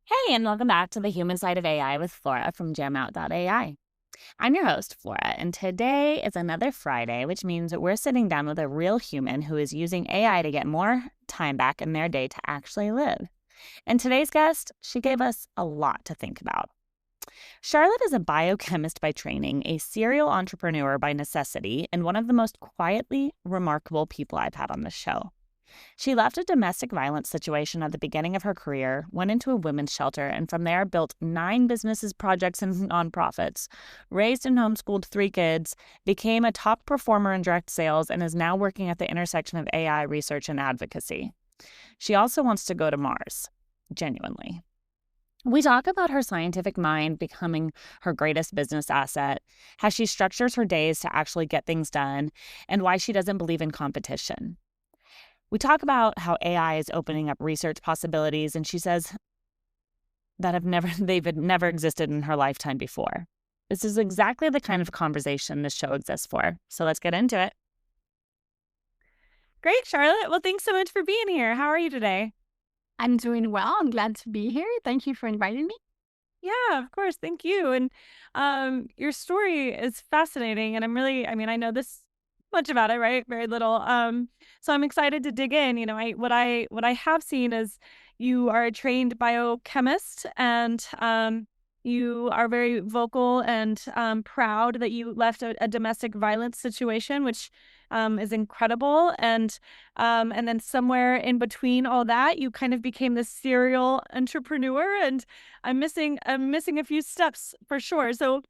Hey, and welcome back to the Human Side of AI with Flora from jamout.ai. I'm your host, Flora, and today is another Friday, which means that we're sitting down with a real human who is using AI to get more time back in their day to actually live. And today's guest, she gave us a lot to think about. Charlotte is a biochemist by training, a serial entrepreneur by necessity, and one of the most quietly remarkable people I've had on the show. She left a domestic violence situation at the beginning of her career, went into a women's shelter, and from there built 9 businesses, projects, and nonprofits, raised and homeschooled 3 kids, became a top performer in direct sales, and is now working at the intersection of AI research and advocacy. She also wants to go to Mars, genuinely. We talk about her scientific mind becoming her greatest business asset, how she structures her days to actually get things done, and why she doesn't believe in competition. We talk about how AI is opening up research possibilities, and she says that they've never existed in her lifetime before. This is exactly the kind of conversation this show exists for. So let's get into it. Great, Charlotte. Well, thanks so much for being here. How are you today? I'm doing well. I'm glad to be here. Thank you for inviting me. Yeah, of course. Thank you. And your story is fascinating. And I know this much about it, right? Very little. So I'm excited to dig in. What I have seen is you are a trained biochemist, and you are very vocal and proud that you left a domestic violence situation, which is incredible. And then somewhere in between all that, you kind of became this serial entrepreneur, and I'm missing a few steps for sure. So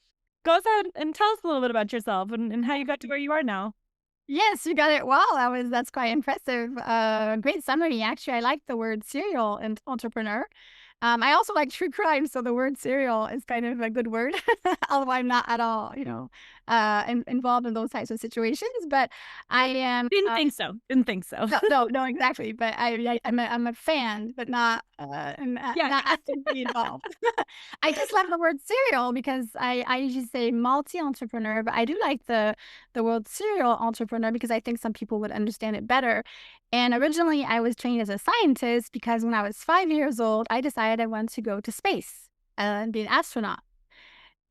go ahead and tell us a little bit about yourself and how you got to where you are now. Yes, you got it well. That's quite impressive. Great summary. Actually, I like the word serial and entrepreneur. I also like true crime, so the word serial is kind of a good word, although I'm not at all, involved in those types of situations. But I am. Didn't think so. Didn't think so. No, no, no, exactly. But I'm a fan, but Yeah. not actively involved. I just love the word serial because I usually say multi entrepreneur, but I do like the word serial entrepreneur because I think some people would understand it better. And originally, I was trained as a scientist because when I was 5 years old, I decided I wanted to go to space and be an astronaut.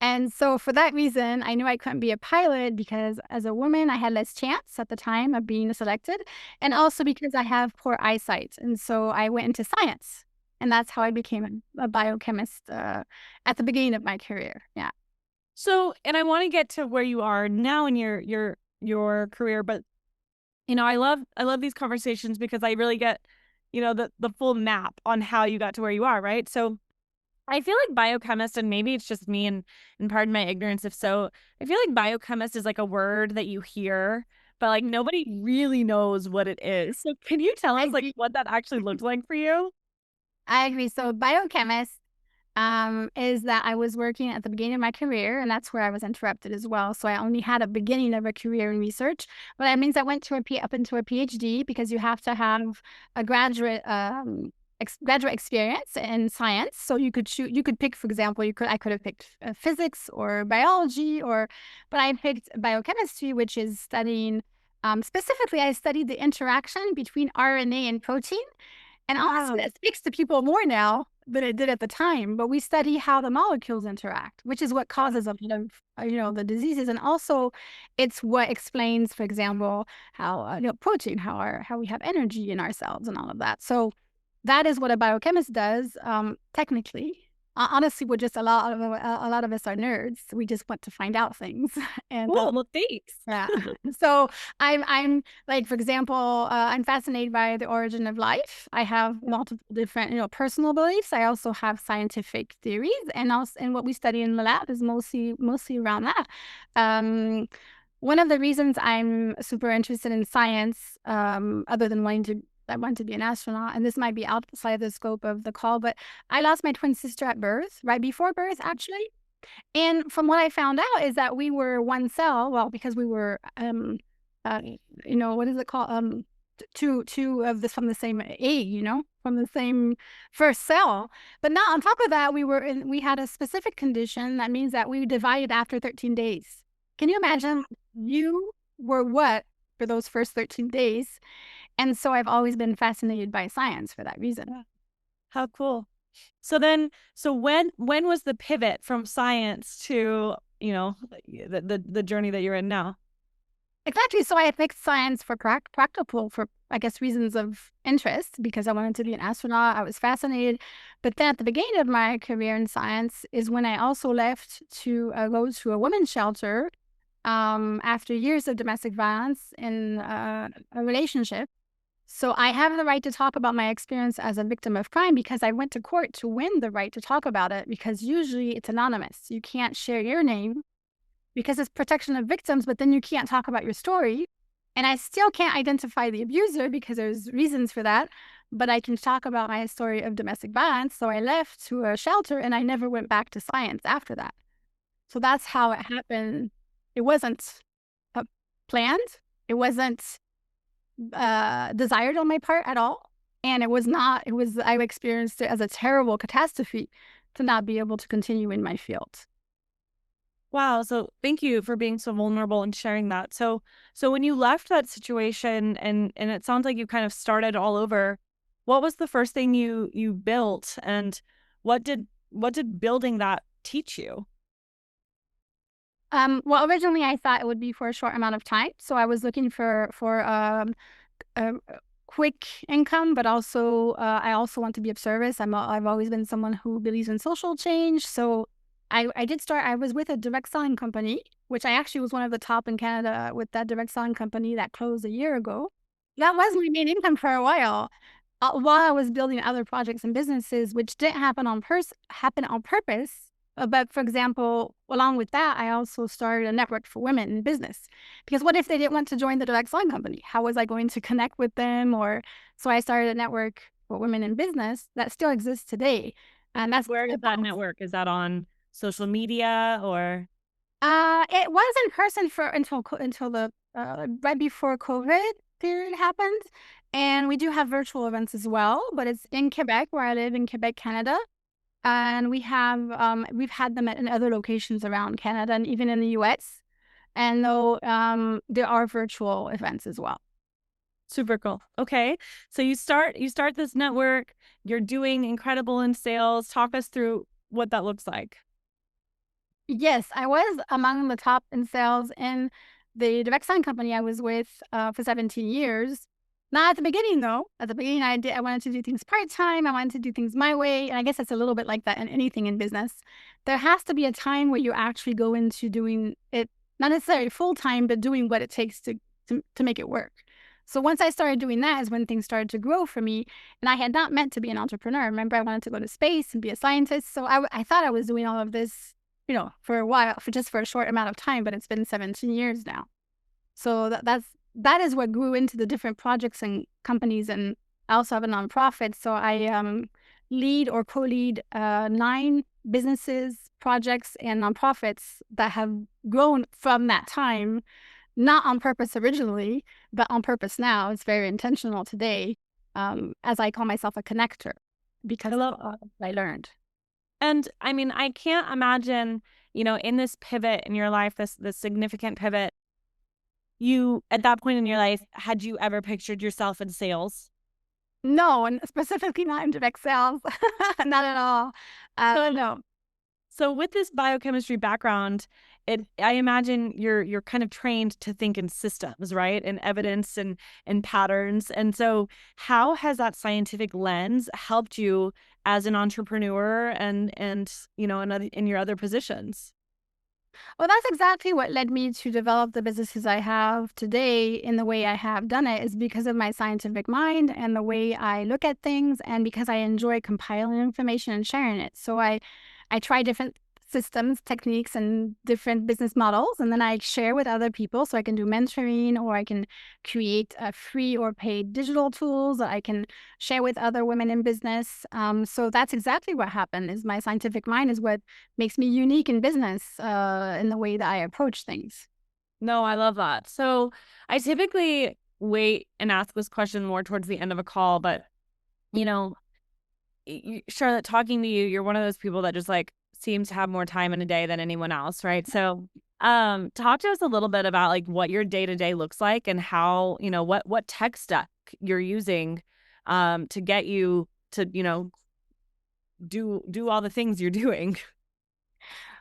And so for that reason, I knew I couldn't be a pilot because as a woman, I had less chance at the time of being selected, and also because I have poor eyesight. And so I went into science, and that's how I became a biochemist at the beginning of my career. Yeah. So, and I want to get to where you are now in your career, but I love these conversations because I really get, the full map on how you got to where you are, right? So I feel like biochemist, and maybe it's just me and pardon my ignorance if so, I feel like biochemist is like a word that you hear, but like nobody really knows what it is. So can you tell I us like agree. what that actually looked like for you? I agree. So biochemist is that I was working at the beginning of my career, and that's where I was interrupted as well. So I only had a beginning of a career in research, but that means I went to up into a PhD because you have to have a graduate experience in science. So you could pick, for example, I could have picked physics or biology, but I picked biochemistry, which is studying. Specifically, I studied the interaction between RNA and protein, and honestly, Wow. that speaks to people more now than it did at the time. But we study how the molecules interact, which is what causes a lot of the diseases, and also it's what explains, for example, how protein, how we have energy in our cells, and all of that. So that is what a biochemist does. Technically, honestly, we're just a lot of us are nerds. We just want to find out things, and Cool. Well, thanks. yeah. So I'm like, for example, I'm fascinated by the origin of life. I have multiple different, personal beliefs. I also have scientific theories, and what we study in the lab is mostly around that. Um, One of the reasons I'm super interested in science, other than I want to be an astronaut, and this might be outside the scope of the call, but I lost my twin sister at birth, right before birth, actually. And from what I found out is that we were one cell, well, because we were, uh, what is it called? Two of this from the same egg, from the same first cell. But now on top of that, we had a specific condition that means that we divided after 13 days. Can you imagine you were what for those first 13 days? And so I've always been fascinated by science for that reason. Yeah. How cool. So when was the pivot from science to, the journey that you're in now? Exactly. So I picked science for practical, for I guess reasons of interest, because I wanted to be an astronaut. I was fascinated. But then at the beginning of my career in science is when I also left to go to a women's shelter after years of domestic violence in a relationship. So I have the right to talk about my experience as a victim of crime because I went to court to win the right to talk about it, because usually it's anonymous. You can't share your name because it's protection of victims, but then you can't talk about your story. And I still can't identify the abuser because there's reasons for that, but I can talk about my story of domestic violence. So I left to a shelter and I never went back to science after that. So that's how it happened. It wasn't planned. It wasn't desired on my part at all. And it was not, it was, I experienced it as a terrible catastrophe to not be able to continue in my field. Wow. So thank you for being so vulnerable and sharing that. So when you left that situation and it sounds like you kind of started all over, what was the first thing you built, and what did building that teach you? Well, originally I thought it would be for a short amount of time. So I was looking for a quick income, but also I also want to be of service. I've always been someone who believes in social change. So I did start. I was with a direct selling company, which I actually was one of the top in Canada with that direct selling company that closed a year ago. That was my main income for a while I was building other projects and businesses, which didn't happen on purpose. But for example, along with that, I also started a network for women in business. Because what if they didn't want to join the direct selling company? How was I going to connect with them? Or so I started a network for women in business that still exists today. And that's Where is that network? Is that on social media or? it was in person for until the right before COVID period happened, and we do have virtual events as well. But it's in Quebec, where I live in Quebec, Canada, and we've had them in other locations around Canada and even in the U.S. And though there are virtual events as well. Super cool. Okay. So you start this network, you're doing incredible in sales. Talk us through what that looks like. Yes, I was among the top in sales in the direct selling company I was with for 17 years. Not at the beginning, though. At the beginning, I wanted to do things part time. I wanted to do things my way, and I guess it's a little bit like that in anything in business. There has to be a time where you actually go into doing it, not necessarily full time, but doing what it takes to make it work. So once I started doing that is when things started to grow for me, and I had not meant to be an entrepreneur. Remember, I wanted to go to space and be a scientist, so I thought I was doing all of this, for a while, for a short amount of time, but it's been 17 years now. So that is what grew into the different projects and companies, and I also have a nonprofit. So I lead or co-lead 9 businesses, projects, and nonprofits that have grown from that time, not on purpose originally, but on purpose now. It's very intentional today, as I call myself a connector because I love of what I learned. And I mean, I can't imagine, in this pivot in your life, this significant pivot, you at that point in your life, had you ever pictured yourself in sales? No, and specifically not in direct sales, not at all. No. So with this biochemistry background, I imagine you're kind of trained to think in systems, right? And evidence and patterns. And so how has that scientific lens helped you as an entrepreneur and in your other positions? Well, that's exactly what led me to develop the businesses I have today in the way I have done it, is because of my scientific mind and the way I look at things, and because I enjoy compiling information and sharing it. So I try different systems, techniques, and different business models, and then I share with other people. So I can do mentoring, or I can create free or paid digital tools that I can share with other women in business. So that's exactly what happened. Is my scientific mind is what makes me unique in business, in the way that I approach things. No, I love that. So I typically wait and ask this question more towards the end of a call, but you know, Charlotte, talking to you, you're one of those people that just like seems to have more time in a day than anyone else, right? So, talk to us a little bit about like what your day to day looks like and how, what tech stack you're using, to get you to, do all the things you're doing.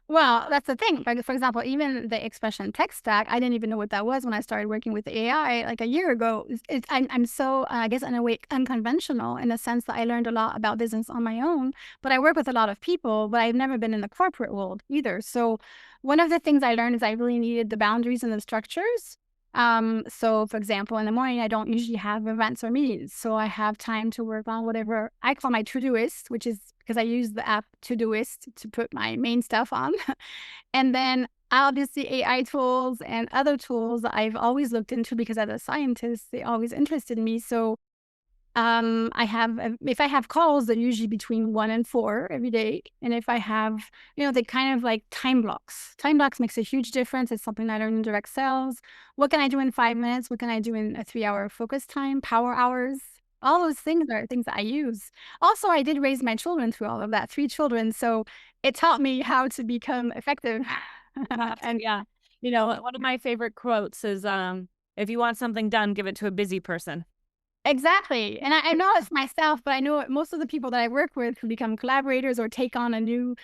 Well, that's the thing. For example, even the expression tech stack, I didn't even know what that was when I started working with AI like a year ago. I'm so, I guess, in a way, unconventional in the sense that I learned a lot about business on my own. But I work with a lot of people, but I've never been in the corporate world either. So one of the things I learned is I really needed the boundaries and the structures. So for example, in the morning, I don't usually have events or meetings. So I have time to work on whatever I call my Todoist, which is because I use the app Todoist to put my main stuff on. And then obviously AI tools and other tools that I've always looked into because as a scientist, they always interested me. So if I have calls, they're usually between 1 and 4 every day. And if I have, they kind of like time blocks. Time blocks makes a huge difference. It's something I learned in direct sales. What can I do in 5 minutes? What can I do in a 3-hour focus time, power hours? All those things are things that I use. Also, I did raise my children through all of that, 3 children. So it taught me how to become effective. And yeah, one of my favorite quotes is, if you want something done, give it to a busy person. Exactly. And I know it's myself, but I know most of the people that I work with who become collaborators or take on a new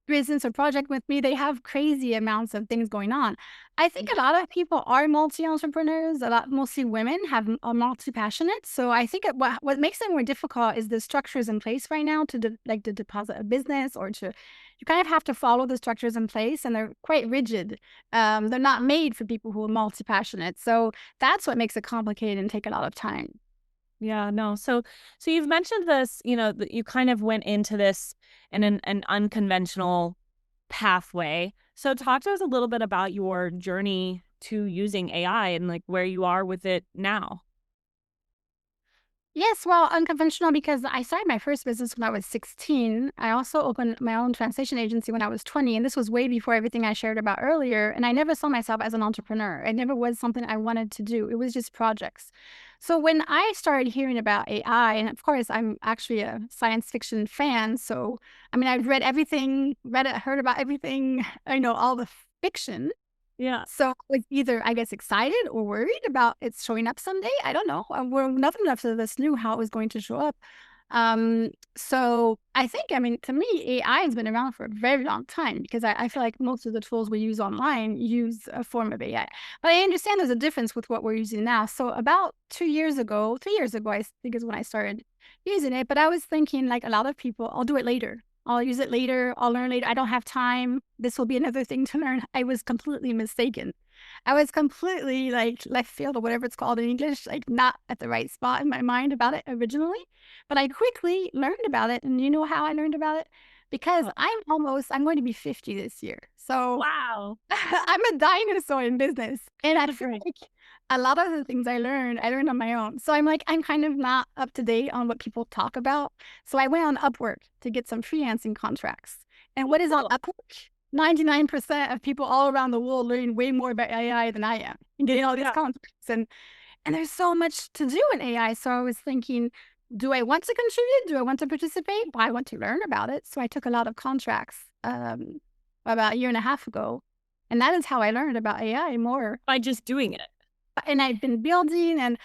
business or project with me, they have crazy amounts of things going on. I think a lot of people are multi-entrepreneurs. Mostly women are multi-passionate. So I think what makes it more difficult is the structures in place right now to deposit a business or you kind of have to follow the structures in place, and they're quite rigid. They're not made for people who are multi-passionate. So that's what makes it complicated and take a lot of time. Yeah, no. So you've mentioned this, that you kind of went into this in an unconventional pathway. So talk to us a little bit about your journey to using AI and like where you are with it now. Yes, well, unconventional because I started my first business when I was 16. I also opened my own translation agency when I was 20, and this was way before everything I shared about earlier. And I never saw myself as an entrepreneur. It never was something I wanted to do. It was just projects. So when I started hearing about AI, and of course, I'm actually a science fiction fan. So, I mean, I've read everything, heard about everything, all the fiction. Yeah. So I was either, I guess, excited or worried about it showing up someday. I don't know. Nothing enough of us knew how it was going to show up. So I think, to me, AI has been around for a very long time because I feel like most of the tools we use online use a form of AI. But I understand there's a difference with what we're using now. So about 3 years ago, I think is when I started using it. But I was thinking, like a lot of people, I'll do it later. I'll use it later. I'll learn later. I don't have time. This will be another thing to learn. I was completely mistaken. I was completely like left field or whatever it's called in English, like not at the right spot in my mind about it originally. But I quickly learned about it. And you know how I learned about it? Because I'm going to be 50 this year. So wow, I'm a dinosaur in business. And I feel like a lot of the things I learned on my own. So I'm kind of not up to date on what people talk about. So I went on Upwork to get some freelancing contracts. And what is on Upwork? 99% of people all around the world learning way more about AI than I am and getting all these contracts. And there's so much to do in AI. So I was thinking, do I want to contribute? Do I want to participate? Well, I want to learn about it. So I took a lot of contracts about a year and a half ago. And that is how I learned about AI more. By just doing it. And I've been building and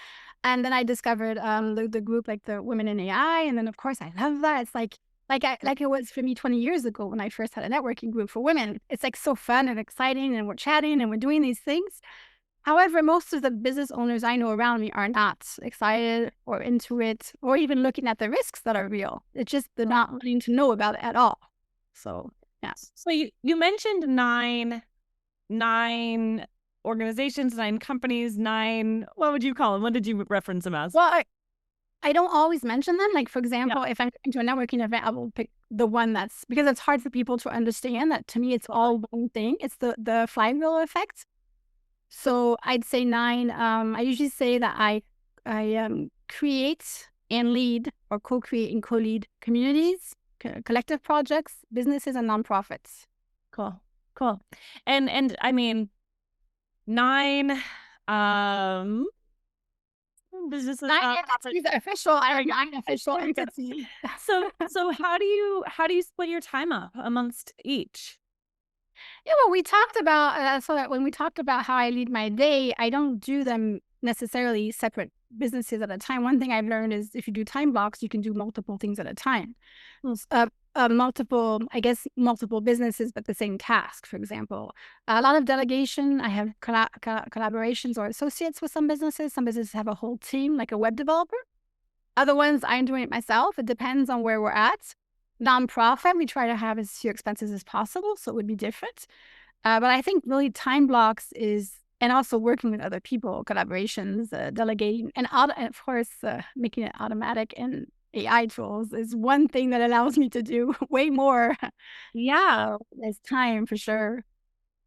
then I discovered the group, like the Women in AI. And then, of course, I love that. It's like it was for me 20 years ago when I first had a networking group for women. It's like so fun and exciting, and we're chatting and we're doing these things. However, most of the business owners I know around me are not excited or into it or even looking at the risks that are real. It's just they're not wanting to know about it at all. So, yeah. So you mentioned nine organizations, 9 companies, 9, what would you call them? What did you reference them as? Well, I don't always mention them. Like, for example, if I'm going to a networking event, I will pick the one that's, because it's hard for people to understand that to me, it's all one thing. It's the flywheel effect. So I'd say 9. I usually say that I create and lead or co-create and co-lead communities, collective projects, businesses, and nonprofits. Cool. And I mean, 9 businesses. 9 entities are official. I have 9 official entities. So how do you split your time up amongst each? Yeah, well, we talked about so that when we talked about how I lead my day, I don't do them necessarily separate businesses at a time. One thing I've learned is if you do time blocks, you can do multiple things at a time. multiple businesses, but the same task, for example. A lot of delegation. I have collaborations or associates with some businesses. Some businesses have a whole team, like a web developer. Other ones, I'm doing it myself. It depends on where we're at. Nonprofit, we try to have as few expenses as possible, so it would be different. But I think really time blocks and also working with other people, collaborations, delegating, and of course, making it automatic and AI tools is one thing that allows me to do way more. Yeah. There's time for sure.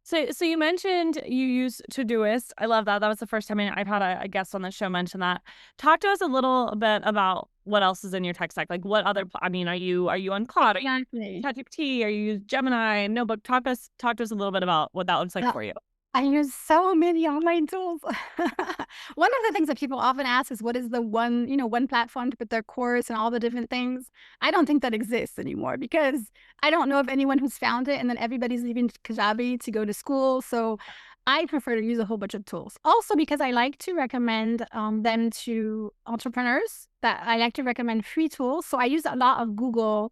So you mentioned you use Todoist. I love that. That was the first time I've had a guest on the show mention that. Talk to us a little bit about what else is in your tech stack. Like what other, I mean, are you on Claude? Exactly. ChatGPT? Are you use Gemini? Notebook? Talk to us a little bit about what that looks like for you. I use so many online tools. One of the things that people often ask is what is the one platform to put their course and all the different things. I don't think that exists anymore because I don't know of anyone who's found it, and then everybody's leaving Kajabi to go to school. So I prefer to use a whole bunch of tools. Also because I like to recommend them to entrepreneurs. That I like to recommend free tools. So I use a lot of Google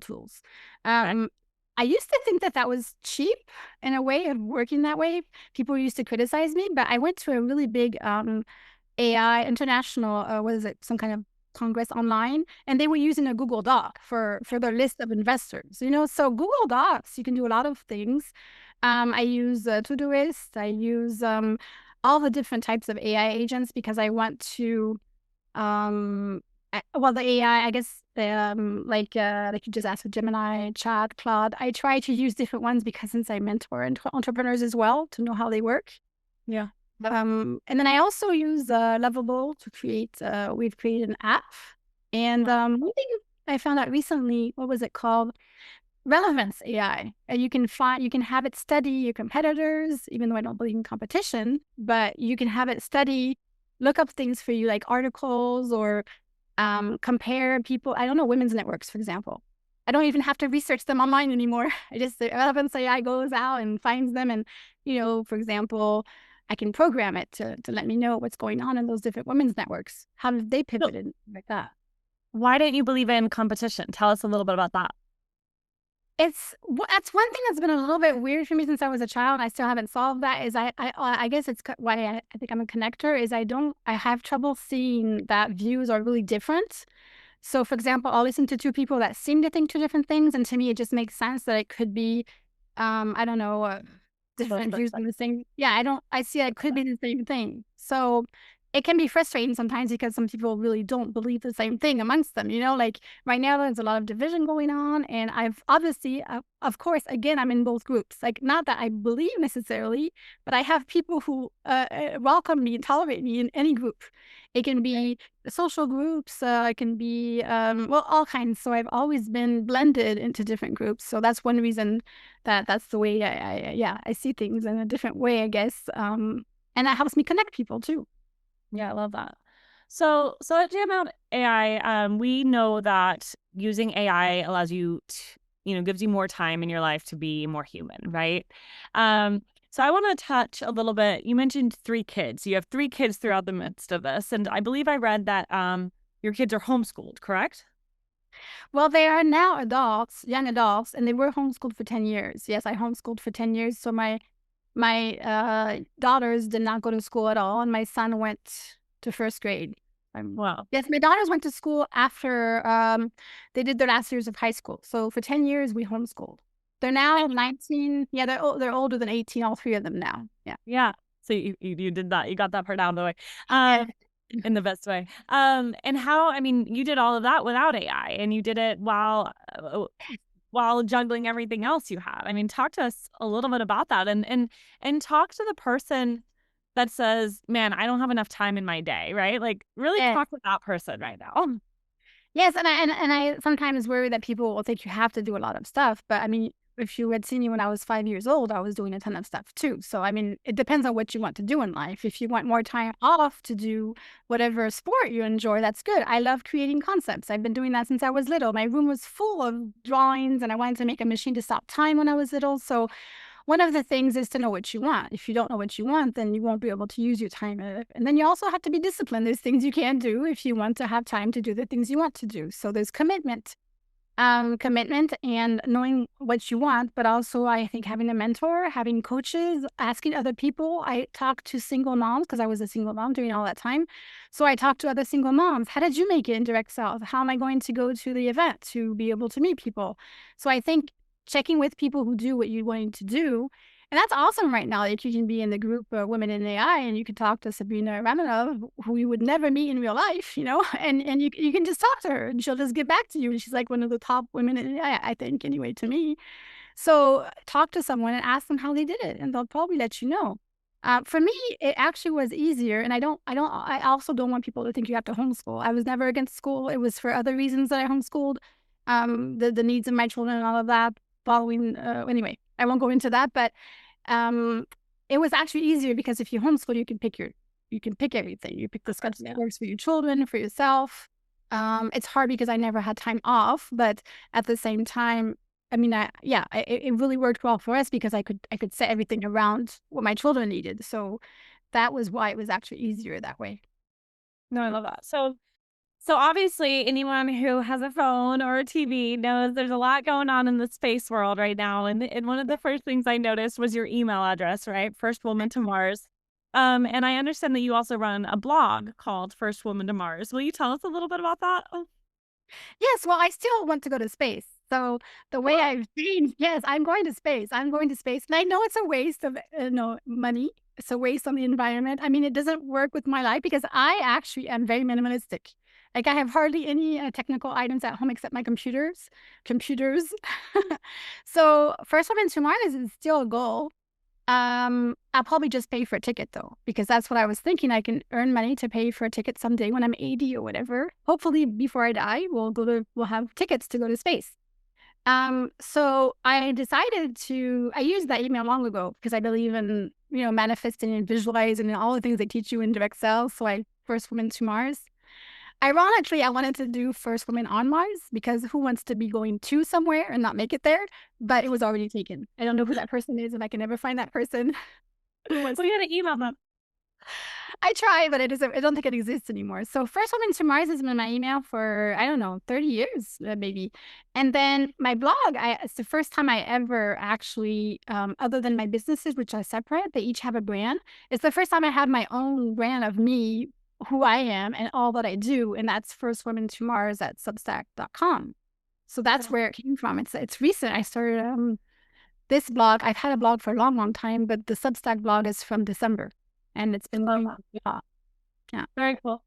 tools. I used to think that was cheap in a way of working that way. People used to criticize me, but I went to a really big AI international, some kind of congress online, and they were using a Google Doc for their list of investors. So Google Docs, you can do a lot of things. I use Todoist. I use all the different types of AI agents because I want to the AI, I guess, like you just asked with Gemini, Chat, Claude. I try to use different ones because since I mentor entrepreneurs as well to know how they work. Yeah. And then I also use Lovable to create. We've created an app, and one thing I found out recently. What was it called? Relevance AI. You can have it study your competitors, even though I don't believe in competition. But you can have it study, look up things for you like articles or compare people. I don't know, women's networks, for example. I don't even have to research them online anymore. The Relevance AI goes out and finds them. And, for example, I can program it to let me know what's going on in those different women's networks. How did they pivoted like that? Why don't you believe in competition? Tell us a little bit about that. That's one thing that's been a little bit weird for me since I was a child. I still haven't solved that. Is I guess it's why I think I'm a connector. Is I have trouble seeing that views are really different. So, for example, I'll listen to two people that seem to think two different things, and to me, it just makes sense that it could be, I don't know, different views on the same. Yeah, I see it could be the same thing. So it can be frustrating sometimes because some people really don't believe the same thing amongst them. Like right now, there's a lot of division going on. And I've obviously, of course, again, I'm in both groups. Like, not that I believe necessarily, but I have people who welcome me and tolerate me in any group. It can be social groups. It can be, all kinds. So I've always been blended into different groups. So that's one reason that's the way I see things in a different way, I guess. And that helps me connect people too. Yeah, I love that. So at Jam AI, we know that using AI allows you to, gives you more time in your life to be more human, right? So I want to touch a little bit. You mentioned 3 kids. You have 3 kids throughout the midst of this, and I believe I read that your kids are homeschooled, correct? Well, they are now adults, young adults, and they were homeschooled for 10 years. Yes, I homeschooled for 10 years. So my daughters did not go to school at all, and my son went to first grade. Wow. Yes, my daughters went to school after they did their last years of high school. So for 10 years, we homeschooled. They're now 19. Yeah, they're older than 18, all 3 of them now. Yeah. Yeah. So you did that. You got that part out of the way. In the best way. And how, you did all of that without AI, and you did it while juggling everything else you have. Talk to us a little bit about that, and talk to the person that says, man, I don't have enough time in my day, right? Like, really talk with that person right now. Yes, and I sometimes worry that people will think you have to do a lot of stuff, but if you had seen me when I was 5 years old, I was doing a ton of stuff too. So it depends on what you want to do in life. If you want more time off to do whatever sport you enjoy, that's good. I love creating concepts. I've been doing that since I was little. My room was full of drawings, and I wanted to make a machine to stop time when I was little. So one of the things is to know what you want. If you don't know what you want, then you won't be able to use your time. And then you also have to be disciplined. There's things you can't do if you want to have time to do the things you want to do. So there's commitment. commitment and knowing what you want, but also I think having a mentor, having coaches, asking other people. I talked to single moms because I was a single mom during all that time. So I talked to other single moms. How did you make it in direct sales? How am I going to go to the event to be able to meet people? So I think checking with people who do what you're wanting to do. And that's awesome right now that you can be in the group Women in AI and you can talk to Sabrina Ramanov, who you would never meet in real life, and you can just talk to her and she'll just get back to you. And she's like one of the top women in AI, I think, anyway, to me. So talk to someone and ask them how they did it, and they'll probably let you know. For me, it actually was easier, and I also don't want people to think you have to homeschool. I was never against school. It was for other reasons that I homeschooled, the needs of my children and all of that. Anyway, I won't go into that, but it was actually easier because if you homeschool, you can pick everything. You pick the schedule that works for your children, for yourself. It's hard because I never had time off, but at the same time, I mean, it really worked well for us because I could set everything around what my children needed. So that was why it was actually easier that way. No, I love that. So obviously anyone who has a phone or a TV knows there's a lot going on in the space world right now. And one of the first things I noticed was your email address, right? First Woman to Mars. And I understand that you also run a blog called First Woman to Mars. Will you tell us a little bit about that? Yes, well, I still want to go to space. So the way I've changed, yes, I'm going to space. I'm going to space. And I know it's a waste of money. It's a waste on the environment. I mean, it doesn't work with my life because I actually am very minimalistic. Like I have hardly any technical items at home except my computers. So First Woman to Mars is still a goal. I'll probably just pay for a ticket though, because that's what I was thinking. I can earn money to pay for a ticket someday when I'm 80 or whatever. Hopefully before I die, we'll have tickets to go to space. So I decided I used that email long ago because I believe in, manifesting and visualizing and all the things they teach you in direct sales. So First Woman to Mars. Ironically, I wanted to do First Woman on Mars because who wants to be going to somewhere and not make it there? But it was already taken. I don't know who that person is, and I can never find that person. So you had to email them. I try, but I don't think it exists anymore. So First Woman to Mars has been my email for, I don't know, 30 years, maybe. And then my blog, it's the first time I ever actually, other than my businesses, which are separate, they each have a brand. It's the first time I have my own brand of me, who I am and all that I do. And that's First Woman to Mars at substack.com. So that's where it came from. It's recent. I started this blog. I've had a blog for a long, long time, but the Substack blog is from December. And it's been long. Yeah. Very cool.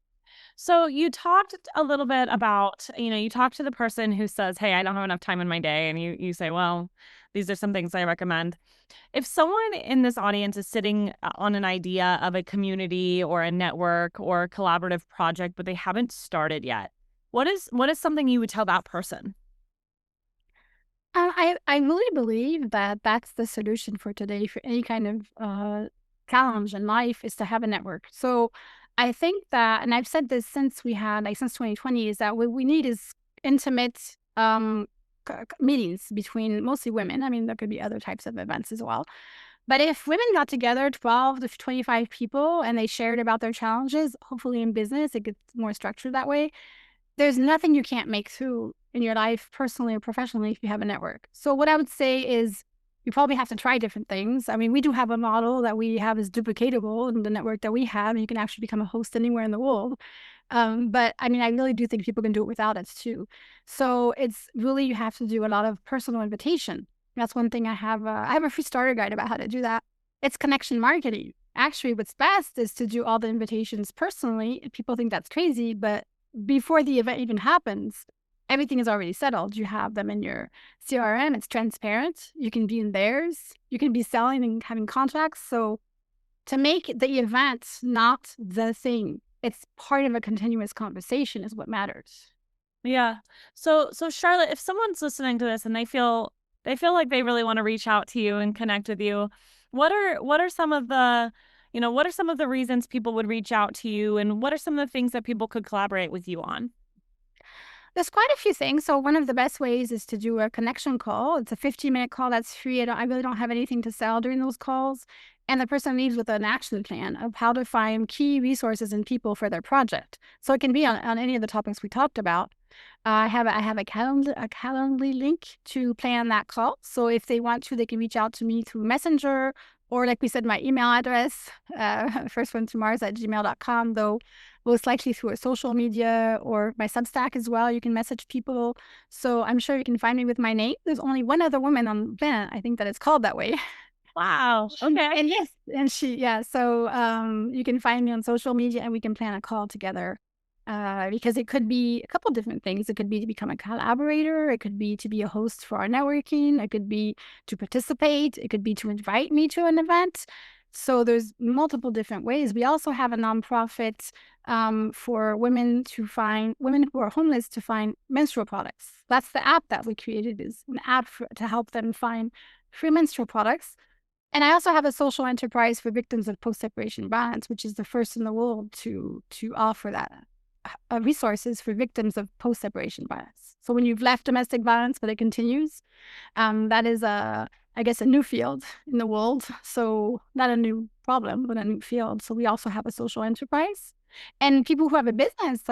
So you talked a little bit about, you talk to the person who says, hey, I don't have enough time in my day. And you say, well, these are some things I recommend. If someone in this audience is sitting on an idea of a community or a network or a collaborative project, but they haven't started yet, what is something you would tell that person? I really believe that that's the solution for today for any kind of challenge in life is to have a network. So I think that, and I've said this since 2020, is that what we need is intimate meetings between mostly women. I mean, there could be other types of events as well. But if women got together, 12 to 25 people, and they shared about their challenges, hopefully in business, it gets more structured that way. There's nothing you can't make through in your life, personally or professionally, if you have a network. So what I would say is you probably have to try different things. I mean, we do have a model that we have is duplicatable in the network that we have. You can actually become a host anywhere in the world. But I mean, I really do think people can do it without it too. So it's really, you have to do a lot of personal invitation. That's one thing I have a free starter guide about how to do that. It's connection marketing. Actually, what's best is to do all the invitations personally. People think that's crazy, but before the event even happens, everything is already settled. You have them in your CRM. It's transparent. You can be in theirs. You can be selling and having contracts. So to make the event not the thing, it's part of a continuous conversation is what matters. Yeah. So Charlotte, if someone's listening to this and they feel like they really want to reach out to you and connect with you, what are some of the what are some of the reasons people would reach out to you, and what are some of the things that people could collaborate with you on? There's quite a few things. So one of the best ways is to do a connection call. It's a 15-minute call that's free. I really don't have anything to sell during those calls. And the person leaves with an action plan of how to find key resources and people for their project. So it can be on any of the topics we talked about. I have a Calendly link to plan that call. So if they want to, they can reach out to me through Messenger, or like we said, my email address, first one to Mars@gmail.com, though most likely through a social media or my Substack as well. You can message people. So I'm sure you can find me with my name. There's only one other woman on the planet, I think, that it's called that way. Wow. Okay. And yes, and so you can find me on social media and we can plan a call together. Because it could be a couple different things. It could be to become a collaborator. It could be to be a host for our networking. It could be to participate. It could be to invite me to an event. So there's multiple different ways. We also have a nonprofit for women who are homeless to find menstrual products. That's the app that we created, is an app to help them find free menstrual products. And I also have a social enterprise for victims of post-separation violence, which is the first in the world to offer that. Resources for victims of post-separation violence. So when you've left domestic violence, but it continues, that is I guess, a new field in the world. So not a new problem, but a new field. So we also have a social enterprise. And people who have a business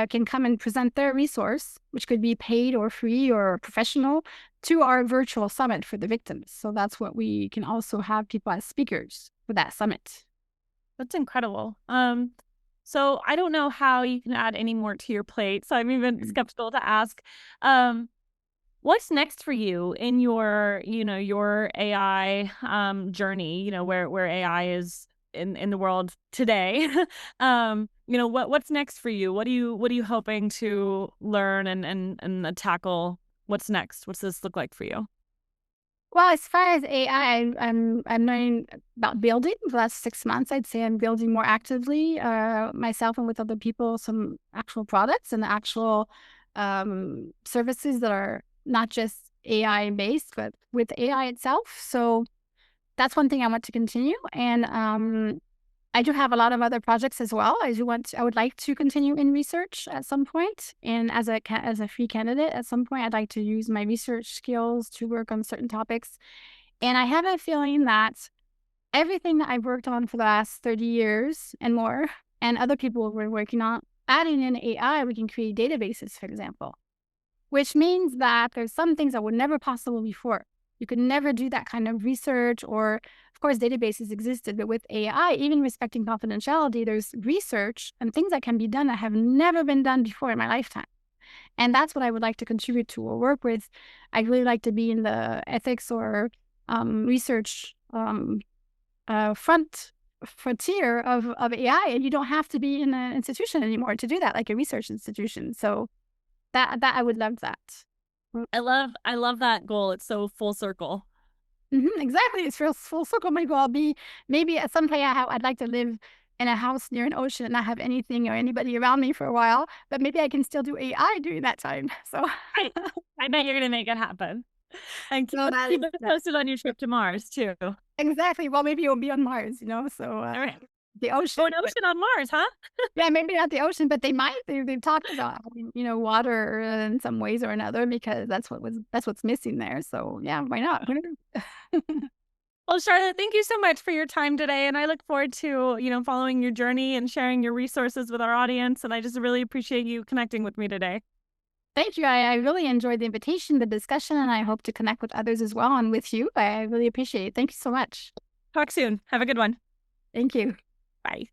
can come and present their resource, which could be paid or free or professional, to our virtual summit for the victims. So that's what we can also have people as speakers for that summit. That's incredible. So I don't know how you can add any more to your plate. So I'm even skeptical to ask. What's next for you in your AI journey? Where AI is in the world today. What's next for you? What are you hoping to learn and tackle? What's next? What's this look like for you? Well, as far as AI, I'm learning about building. The last 6 months, I'd say I'm building more actively, myself and with other people, some actual products and actual services that are not just AI based, but with AI itself. So that's one thing I want to continue. And I do have a lot of other projects as well. I would like to continue in research at some point. And as a free candidate, at some point, I'd like to use my research skills to work on certain topics. And I have a feeling that everything that I've worked on for the last 30 years and more, and other people were working on, adding in AI, we can create databases, for example, which means that there's some things that were never possible before. You could never do that kind of research, or of course, databases existed, but with AI, even respecting confidentiality, there's research and things that can be done that have never been done before in my lifetime. And that's what I would like to contribute to or work with. I'd really like to be in the ethics or research frontier of AI, and you don't have to be in an institution anymore to do that, like a research institution. So that I would love that. I love that goal. It's so full circle. Exactly. It's full circle. My goal will be maybe at some point I'd like to live in a house near an ocean and not have anything or anybody around me for a while, but maybe I can still do AI during that time. So I bet you're going to make it happen. And keep us posted on your trip to Mars too. Exactly. Well, maybe you'll be on Mars, so right. The ocean. An ocean on Mars, huh? Yeah, maybe not the ocean, but they might. They've talked about water in some ways or another, because that's what's missing there. So yeah, why not? Well, Charlotte, thank you so much for your time today, and I look forward to following your journey and sharing your resources with our audience. And I just really appreciate you connecting with me today. Thank you. I really enjoyed the invitation, the discussion, and I hope to connect with others as well, and with you. I really appreciate it. Thank you so much. Talk soon. Have a good one. Thank you. Bye.